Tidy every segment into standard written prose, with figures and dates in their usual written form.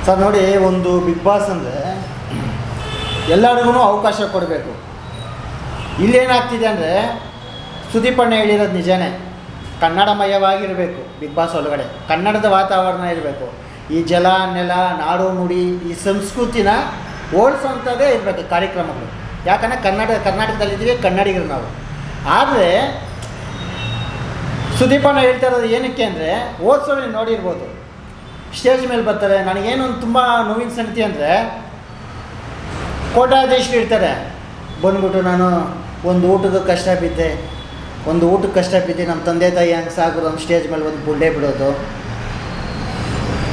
Sir ನೋಡಿ, ಒಂದು big boss ಅಂದರೆ ಎಲ್ಲರಿಗೂ ಅವಕಾಶ ಕೊಡಬೇಕು. ಇಲ್ಲೇನಾಗ್ತಿದೆ ಅಂದರೆ ಸುದೀಪಣ್ಣ ಹೇಳಿರೋದು ನಿಜನೇ, ಕನ್ನಡಮಯವಾಗಿರಬೇಕು. ಬಿಗ್ ಬಾಸ್ ಒಳಗಡೆ ಕನ್ನಡದ ವಾತಾವರಣ ಇರಬೇಕು. ಈ ಜಲ ನೆಲ ನಾಡು ನುಡಿ ಈ ಸಂಸ್ಕೃತಿನ ಹೋಲಿಸೋಂಥದ್ದೇ ಇರಬೇಕು ಕಾರ್ಯಕ್ರಮಗಳು. ಯಾಕಂದರೆ ಕರ್ನಾಟಕದಲ್ಲಿದ್ದೀವಿ, ಕನ್ನಡಿಗರು ನಾವು. ಆದರೆ ಸುದೀಪಣ್ಣ ಹೇಳ್ತಾ ಇರೋದು ಏನಕ್ಕೆ ಅಂದರೆ, ಓದ್ಸೋಳಿ ನೋಡಿರ್ಬೋದು, ಸ್ಟೇಜ್ ಮೇಲೆ ಬರ್ತಾರೆ. ನನಗೇನೊಂದು ತುಂಬ ನೋವಿನ ಸಂಗತಿ ಅಂದರೆ, ಕೋಟ್ಯಾಧೀಶರು ಇರ್ತಾರೆ, ಬಂದ್ಬಿಟ್ಟು ನಾನು ಒಂದು ಊಟದ ಕಷ್ಟ ಬಿದ್ದೆ, ನಮ್ಮ ತಂದೆ ತಾಯಿ ಹಂಗೆ ಸಾಗೋದು, ನಮ್ಮ ಸ್ಟೇಜ್ ಮೇಲೆ ಒಂದು ಬುಳ್ಳೆ ಬಿಡೋದು.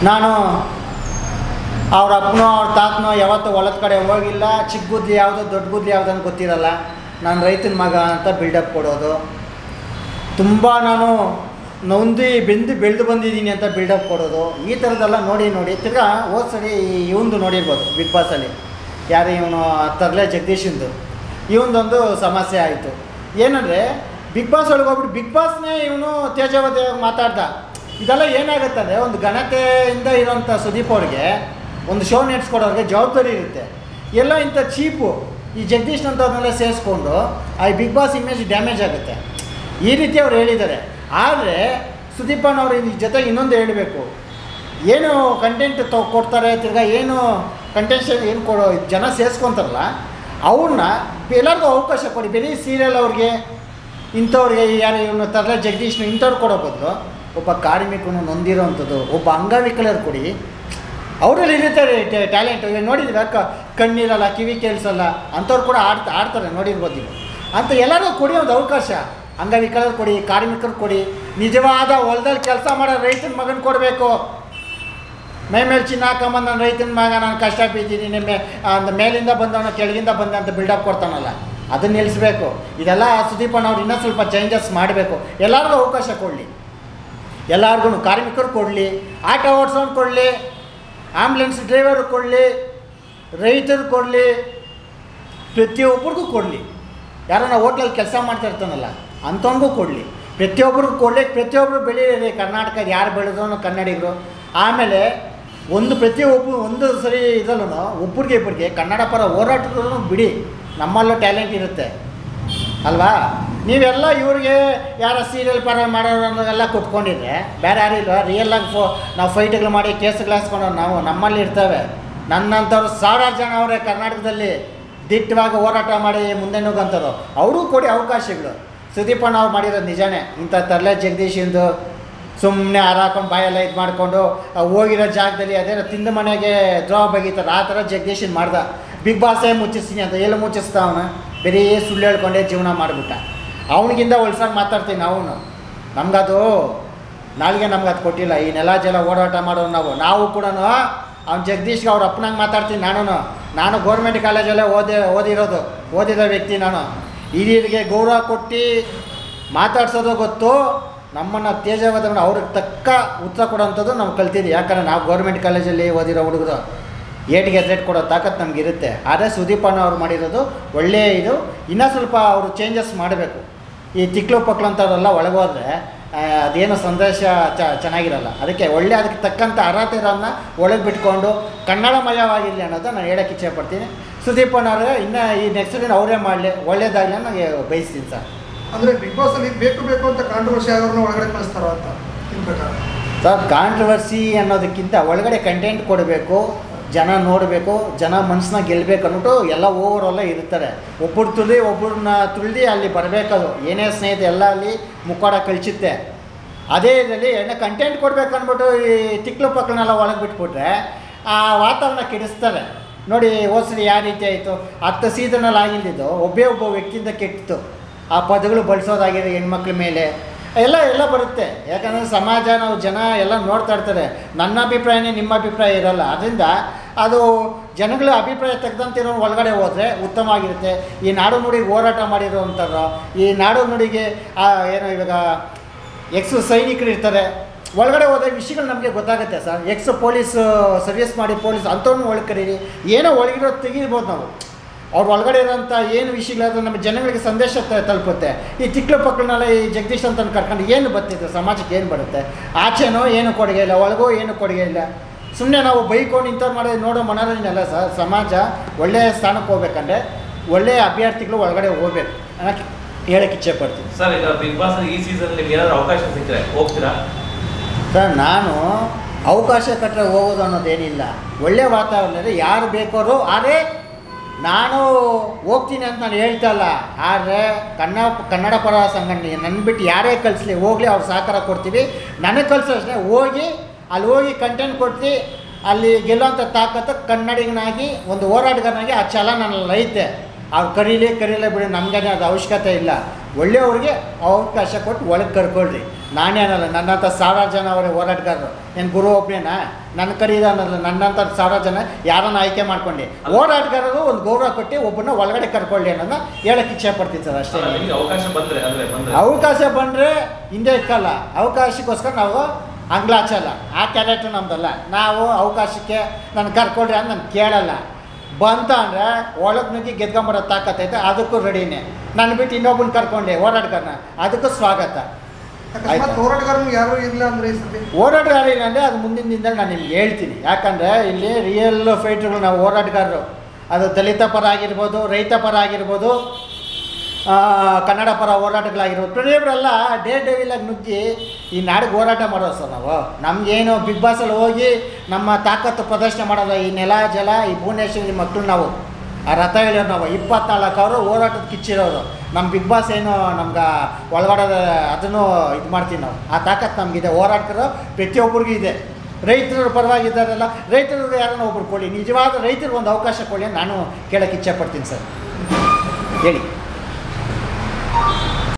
ನಾನು ಅವ್ರ ಅಪ್ಪನೋ ಅವ್ರ ತಾತನೋ ಯಾವತ್ತೂ ಹೊಲದ ಕಡೆ ಹೋಗಿಲ್ಲ, ಚಿಕ್ಕ ಬುದ್ಧಿ ಯಾವುದೋ ದೊಡ್ಡ ಬುದ್ಧಿ ಯಾವುದೋ ಅಂತ ಗೊತ್ತಿರಲ್ಲ, ನಾನು ರೈತನ ಮಗ ಅಂತ ಬಿಲ್ಡಪ್ ಕೊಡೋದು. ತುಂಬ ನಾನು ನೊಂದು ಬೆಳೆದು ಬಂದಿದ್ದೀನಿ ಅಂತ ಬಿಲ್ಡಪ್ ಕೊಡೋದು. ಈ ಥರದ್ದೆಲ್ಲ ನೋಡಿ ತಿರ್ಗಾ ಹೋದ ಸರಿ ಇವಂದು ನೋಡಿರ್ಬೋದು ಬಿಗ್ ಬಾಸಲ್ಲಿ, ಯಾರು ಇವನು ತರಲೆ ಜಗದೀಶಂದು, ಇವನದೊಂದು ಸಮಸ್ಯೆ ಆಯಿತು. ಏನಂದರೆ ಬಿಗ್ ಬಾಸ್ ಒಳಗೆ ಹೋಗ್ಬಿಟ್ಟು ಬಿಗ್ ಬಾಸ್ನೇ ಇವನು ತೇಜವತೆ ಮಾತಾಡ್ದ. ಇದೆಲ್ಲ ಏನಾಗುತ್ತಂದರೆ, ಒಂದು ಘನತೆಯಿಂದ ಇರೋಂಥ ಸುದೀಪ್ ಅವ್ರಿಗೆ, ಒಂದು ಶೋ ನಡೆಸ್ಕೊಡೋರಿಗೆ ಜವಾಬ್ದಾರಿ ಇರುತ್ತೆ. ಎಲ್ಲ ಇಂಥ ಚೀಪು ಈ ಜಗದೀಶ್ನಂಥವ್ರನ್ನೆಲ್ಲ ಸೇರಿಸ್ಕೊಂಡು ಆ ಬಿಗ್ ಬಾಸ್ ಇಮೇಜ್ ಡ್ಯಾಮೇಜ್ ಆಗುತ್ತೆ. ಈ ರೀತಿ ಅವ್ರು ಹೇಳಿದ್ದಾರೆ. ಆದರೆ ಸುದೀಪಣ್ಣವ್ರು ಈ ಜೊತೆಗೆ ಇನ್ನೊಂದು ಹೇಳಬೇಕು, ಏನು ಕಂಟೆಂಟ್ ಕೊಡ್ತಾರೆ, ತಿರ್ಗಾ ಏನು ಕಂಟೆಂಟ್ ಏನು ಕೊಡೋ ಜನ ಸೇರಿಸ್ಕೊತಾರಲ್ಲ, ಅವ್ರನ್ನ ಎಲ್ಲರಿಗೂ ಅವಕಾಶ ಕೊಡಿ. ಬರೀ ಸೀರಿಯಲ್ ಅವ್ರಿಗೆ ಇಂಥವ್ರಿಗೆ, ಯಾರು ಇವನು ತರಲೆ ಜಗದೀಶ್ನು ಇಂಥವ್ರು ಕೊಡೋ ಬದಲು ಒಬ್ಬ ಕಾರ್ಮಿಕನು ನೊಂದಿರೋವಂಥದ್ದು, ಒಬ್ಬ ಅಂಗವಿಕಲರು ಕೊಡಿ. ಅವರಲ್ಲಿ ಇರ್ತಾರೆ ಟ್ಯಾಲೆಂಟು. ಇವಾಗ ನೋಡಿದ್ರೆ ಕಣ್ಣಿರಲ್ಲ, ಕಿವಿ ಕೇಳಿಸಲ್ಲ, ಅಂಥವ್ರು ಕೂಡ ಆಡ್ತಾರೆ, ನೋಡಿರ್ಬೋದು ನೀವು. ಅಂತ ಎಲ್ಲರಿಗೂ ಕೊಡಿ ಒಂದು ಅವಕಾಶ. ಅಂಗವಿಕಲರು ಕೊಡಿ, ಕಾರ್ಮಿಕರು ಕೊಡಿ, ನಿಜವಾದ ಹೊಲದಲ್ಲಿ ಕೆಲಸ ಮಾಡೋ ರೈತನ ಮಗನ ಕೊಡಬೇಕು. ಮೇಲೆ ಚಿನ್ನ ಹಾಕೊಂಬಂದು ನಾನು ರೈತನ ಮಗ, ನಾನು ಕಷ್ಟ ಬಿದ್ದೀನಿ, ಮೇಲಿಂದ ಬಂದವನು ಕೆಳಗಿಂದ ಬಂದ ಅಂತ ಬಿಲ್ಡಪ್ ಕೊಡ್ತಾನಲ್ಲ, ಅದನ್ನು ನಿಲ್ಲಿಸ್ಬೇಕು. ಇದೆಲ್ಲ ಸುದೀಪಣ್ಣವ್ರು ಇನ್ನೂ ಸ್ವಲ್ಪ ಚೇಂಜಸ್ ಮಾಡಬೇಕು. ಎಲ್ಲರಿಗೂ ಅವಕಾಶ ಕೊಡಲಿ, ಎಲ್ಲರಿಗೂ ಕಾರ್ಮಿಕರು ಕೊಡಲಿ, ಆಟೋ ಓಡಿಸೋನು ಕೊಡಲಿ, ಆ್ಯಂಬುಲೆನ್ಸ್ ಡ್ರೈವರು ಕೊಡಲಿ, ರೈತರು ಕೊಡಲಿ, ಪ್ರತಿಯೊಬ್ಬರಿಗೂ ಕೊಡಲಿ. ಯಾರನ್ನ ಹೋಟ್ಲಲ್ಲಿ ಕೆಲಸ ಮಾಡ್ತಾ ಇರ್ತಾನಲ್ಲ ಅಂಥವ್ನಿಗೂ ಕೊಡಲಿ, ಪ್ರತಿಯೊಬ್ಬರಿಗೂ ಕೊಡಲಿ. ಪ್ರತಿಯೊಬ್ಬರು ಬೆಳೀಲಿ. ಕರ್ನಾಟಕದ ಯಾರು ಬೆಳೆದ್ರೂ ಕನ್ನಡಿಗರು. ಆಮೇಲೆ ಒಂದು ಸರಿ ಇದಲ್ಲೂ ಒಬ್ಬರಿಗೆ ಕನ್ನಡ ಪರ ಹೋರಾಟದಲ್ಲೂ ಬಿಡಿ, ನಮ್ಮಲ್ಲೂ ಟ್ಯಾಲೆಂಟ್ ಇರುತ್ತೆ ಅಲ್ವಾ. ನೀವೆಲ್ಲ ಇವ್ರಿಗೆ ಯಾರ ಸೀರಿಯಲ್ ಪರ ಮಾಡೋರೆಲ್ಲ ಕೊಟ್ಕೊಂಡಿದ್ರೆ ಬೇರೆ ಯಾರು ಇಲ್ವ? ರಿಯಲ್ಲಾಗಿ ನಾವು ಫೈಟ್ಗಳು ಮಾಡಿ ಕೇಸ್ಗಳು ಹಾಸ್ಕೊಂಡು ನಮ್ಮಲ್ಲಿ ಇರ್ತವೆ. ನನ್ನಂಥವ್ರು ಸಾವಿರಾರು ಜನ ಅವರೇ ಕರ್ನಾಟಕದಲ್ಲಿ ದಿಟ್ಟವಾಗಿ ಹೋರಾಟ ಮಾಡಿ ಮುಂದೆ ನುಗ್ಗಂಥವ್ರು. ಅವ್ರಿಗೂ ಕೊಡಿ ಅವಕಾಶಗಳು. ಸುದೀಪಣ್ಣ ಅವ್ರು ಮಾಡಿರೋದು ನಿಜಾನೇ. ಇಂಥ ತರಲೆ ಜಗದೀಶಿಂದು ಸುಮ್ಮನೆ ಹಾರಾಕೊಂಡು ಬಾಯೆಲ್ಲ ಇದು ಮಾಡಿಕೊಂಡು ಹೋಗಿರೋ ಜಾಗದಲ್ಲಿ ಅದೇನೋ ತಿಂದ ಮನೆಗೆ ದ್ರೋಹ ಬಗೀತಾರೆ, ಆ ಥರ ಜಗದೀಶನ್ ಮಾಡ್ದ. ಬಿಗ್ ಬಾಸೇ ಮುಚ್ಚಿಸ್ತೀನಿ ಅಂತ ಎಲ್ಲ ಮುಚ್ಚಿಸ್ತಾ ಅವನು, ಬರೀ ಸುಳ್ಳು ಹೇಳ್ಕೊಂಡೇ ಜೀವನ ಮಾಡಿಬಿಟ್ಟ. ಅವನಿಗಿಂತ ಹೊಲ್ಸಾಗಿ ಮಾತಾಡ್ತೀನಿ. ನಮಗದು ನಾಳೆಗೆ ನಮ್ಗದು ಕೊಟ್ಟಿಲ್ಲ. ಈ ನೆಲ ಜಲ ಓಡಾಟ ಮಾಡೋರು ನಾವು ಕೂಡ ಅವ್ನು ಜಗದೀಶ್ಗೆ ಅವ್ರ ಅಪ್ಪನಂಗೆ ಮಾತಾಡ್ತೀನಿ. ನಾನು ಗೌರ್ಮೆಂಟ್ ಕಾಲೇಜಲ್ಲೇ ಓದಿರೋ ವ್ಯಕ್ತಿ. ನಾನು ಹಿರಿಯರಿಗೆ ಗೌರವ ಕೊಟ್ಟು ಮಾತಾಡ್ಸೋದು ಗೊತ್ತು. ನಮ್ಮನ್ನು ತೇಜವಾದ ಅವ್ರಿಗೆ ತಕ್ಕ ಉತ್ತರ ಕೊಡೋಂಥದ್ದು ನಾವು ಕಲ್ತಿದ್ವಿ. ಯಾಕಂದರೆ ನಾವು ಗೌರ್ಮೆಂಟ್ ಕಾಲೇಜಲ್ಲಿ ಓದಿರೋ ಹುಡುಗರು ಏಟಿಗೆ ರೇಟ್ ಕೊಡೋ ತಾಕತ್ತು ನಮಗಿರುತ್ತೆ. ಆದರೆ ಸುದೀಪಣ್ಣ ಅವ್ರು ಮಾಡಿರೋದು ಒಳ್ಳೆಯ ಇದು. ಇನ್ನೂ ಸ್ವಲ್ಪ ಅವರು ಚೇಂಜಸ್ ಮಾಡಬೇಕು. ಈ ತಿಕ್ಲು ಪಕ್ಲು ಅಂತವರೆಲ್ಲ ಒಳಗೋದ್ರೆ ಅದೇನು ಸಂದೇಶ ಚೆನ್ನಾಗಿರಲ್ಲ. ಅದಕ್ಕೆ ಅದಕ್ಕೆ ತಕ್ಕಂಥ ಅರ್ಹತೆ ಇರೋನ್ನ ಒಳಗೆ ಬಿಟ್ಕೊಂಡು ಕನ್ನಡಮಯವಾಗಿರಲಿ ಅನ್ನೋದು ನಾನು ಹೇಳೋಕ್ಕೆ ಇಚ್ಛೆಪಡ್ತೀನಿ. ಸುದೀಪಣ್ಣವ್ರಿಗೆ ಇನ್ನೂ ಈ ನೆಕ್ಸ್ಟ್ ದಿನ ಅವರೇ ಮಾಡಲಿ, ಒಳ್ಳೇದಾಗಲಿ ನನಗೆ ಬಯಸ್ತೀನಿ ಸರ್. ಅಂದರೆ ಬಿಗ್ ಬಾಸಲ್ಲಿ ಬೇಕು ಅಂತ ಕಾಂಟ್ರವರ್ಸಿ ಆಗೋರನ್ನ ಒಳಗಡೆ ಕಳಿಸ್ತಾರೋ ಅಂತ ಸರ್? ಕಾಂಟ್ರವರ್ಸಿ ಅನ್ನೋದಕ್ಕಿಂತ ಒಳಗಡೆ ಕಂಟೆಂಟ್ ಕೊಡಬೇಕು, ಜನ ನೋಡಬೇಕು, ಜನ ಮನಸ್ಸನ್ನ ಗೆಲ್ಲಬೇಕು ಅಂದ್ಬಿಟ್ಟು ಎಲ್ಲ ಓವರಲ್ಲ ಇರ್ತಾರೆ. ಒಬ್ಬರನ್ನ ತುಳಿದು ಅಲ್ಲಿ ಬರಬೇಕದು. ಏನೇ ಸ್ನೇಹಿತ ಎಲ್ಲ ಅಲ್ಲಿ ಮುಖವಾಡ ಕಳಿಸುತ್ತೆ. ಅದೇ ಇದರಲ್ಲಿ ಕಂಟೆಂಟ್ ಕೊಡಬೇಕು ಅಂದ್ಬಿಟ್ಟು ಈ ತಿಕ್ಲು ಪಕ್ಕನೆಲ್ಲ ಒಳಗೆ ಬಿಟ್ಬಿಟ್ರೆ ಆ ವಾತಾವರಣ ಕೆಡಿಸ್ತಾರೆ. ನೋಡಿ ಹೋದ್ಸರಿ ಯಾವ ರೀತಿ ಆಯಿತು, 10 ಸೀಸನಲ್ಲಿ ಆಗಿಲ್ದಿದ್ದು ಒಬ್ಬ ವ್ಯಕ್ತಿಯಿಂದ ಕೆಟ್ಟಿತ್ತು. ಆ ಪದಗಳು ಬಳಸೋದಾಗಿದೆ ಹೆಣ್ಮಕ್ಳ ಮೇಲೆ ಎಲ್ಲ ಬರುತ್ತೆ. ಯಾಕಂದರೆ ಸಮಾಜ, ನಾವು ಜನ ಎಲ್ಲ ನೋಡ್ತಾ ಇರ್ತಾರೆ. ನನ್ನ ಅಭಿಪ್ರಾಯನೇ ನಿಮ್ಮ ಅಭಿಪ್ರಾಯ ಇರೋಲ್ಲ. ಅದರಿಂದ ಅದು ಜನಗಳ ಅಭಿಪ್ರಾಯ ತೆಗೆದಂತಿರೋ ಒಳಗಡೆ ಹೋದರೆ ಉತ್ತಮವಾಗಿರುತ್ತೆ. ಈ ನಾಡು ನುಡಿಗೆ ಹೋರಾಟ ಮಾಡಿರೋವಂಥವ್ರು, ಈ ನಾಡು ನುಡಿಗೆ ಏನೋ ಇವಾಗ ಸೈನಿಕರು ಇರ್ತಾರೆ, ಒಳಗಡೆ ಹೋದರೆ ವಿಷಯಗಳು ನಮಗೆ ಗೊತ್ತಾಗುತ್ತೆ ಸರ್. ಪೊಲೀಸ್ ಸರ್ವಿಸ್ ಮಾಡಿ ಪೊಲೀಸ್ ಅಂಥವ್ರನ್ನ ಒಳಗೆ ಕರೀರಿ. ಏನೋ ಒಳಗಿರೋದು ತೆಗಿರ್ಬೋದು ನಾವು. ಅವ್ರು ಒಳಗಡೆ ಇರೋಂಥ ಏನು ವಿಷಯಗಳಾದ್ರೂ ನಮ್ಮ ಜನಗಳಿಗೆ ಸಂದೇಶ ತಲುಪುತ್ತೆ. ಈ ತಿಕ್ಲು ಪಕ್ಕಳನ್ನೆಲ್ಲ ಈ ಜಗದೀಶ್ ಅಂತ ಕರ್ಕೊಂಡು ಏನು ಬರ್ತಿತ್ತು ಸಮಾಜಕ್ಕೆ, ಏನು ಬರುತ್ತೆ? ಆಚೆನೋ ಏನು ಕೊಡುಗೆ ಇಲ್ಲ, ಒಳಗೋ ಏನು ಕೊಡುಗೆ ಇಲ್ಲ. ಸುಮ್ಮನೆ ನಾವು ಬೈಕೊಂಡು ಇಂಥವ್ರು ಮಾಡೋದು ನೋಡೋ ಮನೋರಂಜನೆ ಅಲ್ಲ ಸರ್. ಸಮಾಜ ಒಳ್ಳೆಯ ಸ್ಥಾನಕ್ಕೆ ಹೋಗ್ಬೇಕಂದ್ರೆ ಒಳ್ಳೆಯ ಅಭ್ಯರ್ಥಿಗಳು ಒಳಗಡೆ ಹೋಗ್ಬೇಕು ಅನ್ನೋಕ್ಕೆ ಹೇಳಕ್ಕೆ ಇಚ್ಛೆ ಪಡ್ತೀನಿ ಸರ್. ಈಗ ಬಿಗ್ ಬಾಸ್ ಈ ಸೀಸನ್ ನಿಮ್ಗೆ ಏನಾದ್ರು ಅವಕಾಶ ಸಿಕ್ಕರೆ ಹೋಗ್ತೀರಾ ಸರ್? ನಾನು ಅವಕಾಶ ಕೊಟ್ಟರೆ ಹೋಗೋದು ಅನ್ನೋದೇನಿಲ್ಲ. ಒಳ್ಳೆಯ ವಾತಾವರಣದಲ್ಲಿ ಯಾರು ಬೇಕಾದ್ರು, ಆದರೆ ನಾನು ಹೋಗ್ತೀನಿ ಅಂತ ನಾನು ಹೇಳ್ತಾ ಇಲ್ಲ. ಆದರೆ ಕನ್ನಡ ಪರ ಸಂಘಟನೆ ನನ್ನ ಬಿಟ್ಟು ಯಾರೇ ಕಳಿಸ್ಲಿ ಹೋಗಲಿ, ಅವ್ರು ಸಹಕಾರ ಕೊಡ್ತೀವಿ. ನನಗೆ ಕಳಿಸೋಷ್ಟೇ ಹೋಗಿ ಅಲ್ಲಿ ಹೋಗಿ ಕಂಟೆಂಟ್ ಕೊಡ್ತೀವಿ. ಅಲ್ಲಿ ಗೆಲ್ಲೋಂಥ ತಾಕತ್ತು ಕನ್ನಡಿಗನಾಗಿ ಒಂದು ಹೋರಾಟಗಾರನಾಗಿ ಆ ಛಲ ನನ್ನಲ್ಲಿ ಐತೆ. ಅವ್ರು ಕರೀಲಿ ಬಿಡಿ, ನಮಗೇನೆ ಅದು ಅವಶ್ಯಕತೆ ಇಲ್ಲ. ಒಳ್ಳೆಯವ್ರಿಗೆ ಅವಕಾಶ ಕೊಟ್ಟು ಒಳಗೆ ಕರ್ಕೊಳ್ರಿ. ನಾನೇನಲ್ಲ, ನನ್ನಂಥ ಸಾವಿರಾರು ಜನ ಅವರೇ ಹೋರಾಟಗಾರರು. ಏನು ಗುರು ಒಬ್ಬನೇನಾ ನನ್ನ ಕರೀದ ಅನ್ನೋಲ್ಲ, ನನ್ನಂಥ ಸಾವಿರಾರು ಜನ ಯಾರನ್ನ ಆಯ್ಕೆ ಮಾಡ್ಕೊಂಡು ಹೋರಾಟಗಾರರು ಒಂದು ಗೌರವ ಕೊಟ್ಟು ಒಬ್ಬನ ಒಳಗಡೆ ಕರ್ಕೊಳ್ಳಿ ಅನ್ನೋದನ್ನ ಹೇಳಕ್ಕೆ ಇಚ್ಛೆ ಪಡ್ತೀನಿ ಸರ್. ಅಷ್ಟೇ. ಅವಕಾಶ ಬಂದರೆ ಹಿಂದೆ ಇಕ್ಕಲ್ಲ. ಅವಕಾಶಕ್ಕೋಸ್ಕರ ನಾವು ಅಂಗ್ಲಾಚಲ್ಲ. ಆ ಕ್ಯಾರೆಕ್ಟ್ರ್ ನಮ್ಮದಲ್ಲ. ನಾವು ಅವಕಾಶಕ್ಕೆ ನಾನು ಕರ್ಕೊಳ್ರಿ ಅಂತ ನಾನು ಕೇಳಲ್ಲ. ಬಂತ ಅಂದರೆ ಒಳಗೆ ನುಗ್ಗಿ ಗೆದ್ಕೊಂಬರೋ ತಾಕತ್ತೈತೆ, ಅದಕ್ಕೂ ರೆಡಿನೇ. ನಾನು ಬಿಟ್ಟು ಇನ್ನೊಬ್ಬನ ಕರ್ಕೊಂಡೆ ಹೋರಾಟಗಾರನ, ಅದಕ್ಕೂ ಸ್ವಾಗತ. ಹೋರಾಟಗಾರನು ಯಾರು ಇಲ್ಲ ಅಂದರೆ ಹೋರಾಟಗಾರ ಇಲ್ಲ ಅಂದರೆ ಅದು ಮುಂದಿನ ದಿನದಲ್ಲಿ ನಾನು ನಿಮ್ಗೆ ಹೇಳ್ತೀನಿ. ಯಾಕಂದರೆ ಇಲ್ಲಿ ರಿಯಲ್ ಫೈಟ್ರುಗಳು ನಾವು ಹೋರಾಟಗಾರರು. ಅದು ದಲಿತ ಪರ ಆಗಿರ್ಬೋದು, ರೈತ ಪರ ಆಗಿರ್ಬೋದು, ಕನ್ನಡ ಪರ ಹೋರಾಟಗಳಾಗಿರ್ಬೋದು. ಪ್ರತಿಯೊಬ್ಬರೆಲ್ಲ ಡೆವಿಲಾಗಿ ನುಗ್ಗಿ ಈ ನಾಡಿಗೆ ಹೋರಾಟ ಮಾಡೋದು ಸರ್. ನಾವು ನಮಗೇನು ಬಿಗ್ ಬಾಸಲ್ಲಿ ಹೋಗಿ ನಮ್ಮ ತಾಕತ್ತು ಪ್ರದರ್ಶನ ಮಾಡೋದು. ಈ ನೆಲ ಜಲ ಈ ಭುವನೇಶ್ವರಿ ಮಕ್ಕಳು ನಾವು ಆ ರಥ ಹೇಳಿಯೋರು ನಾವು 24 ಅವರು ಹೋರಾಟದ ಕಿಚ್ಚಿರೋರು. ನಮ್ಮ ಬಿಗ್ ಬಾಸ್ ಏನು ನಮ್ಗೆ ಒಳಗಡೆ ಅದನ್ನು ಇದು ಮಾಡ್ತೀವಿ ನಾವು. ಆ ತಾಕತ್ತು ನಮಗಿದೆ. ಹೋರಾಟಗಾರರು ಪ್ರತಿಯೊಬ್ಬರಿಗೂ ಇದೆ. ರೈತರ ಪರವಾಗಿದ್ದಾರಲ್ಲ, ರೈತರಿಗೆ ಯಾರನ್ನ ಒಬ್ರು ಕೊಡಿ, ನಿಜವಾದ ರೈತರಿಗೆ ಒಂದು ಅವಕಾಶ ಕೊಡಿ ನಾನು ಕೇಳೋಕ್ಕೆ ಇಚ್ಛೆ ಪಡ್ತೀನಿ ಸರ್. ಹೇಳಿ.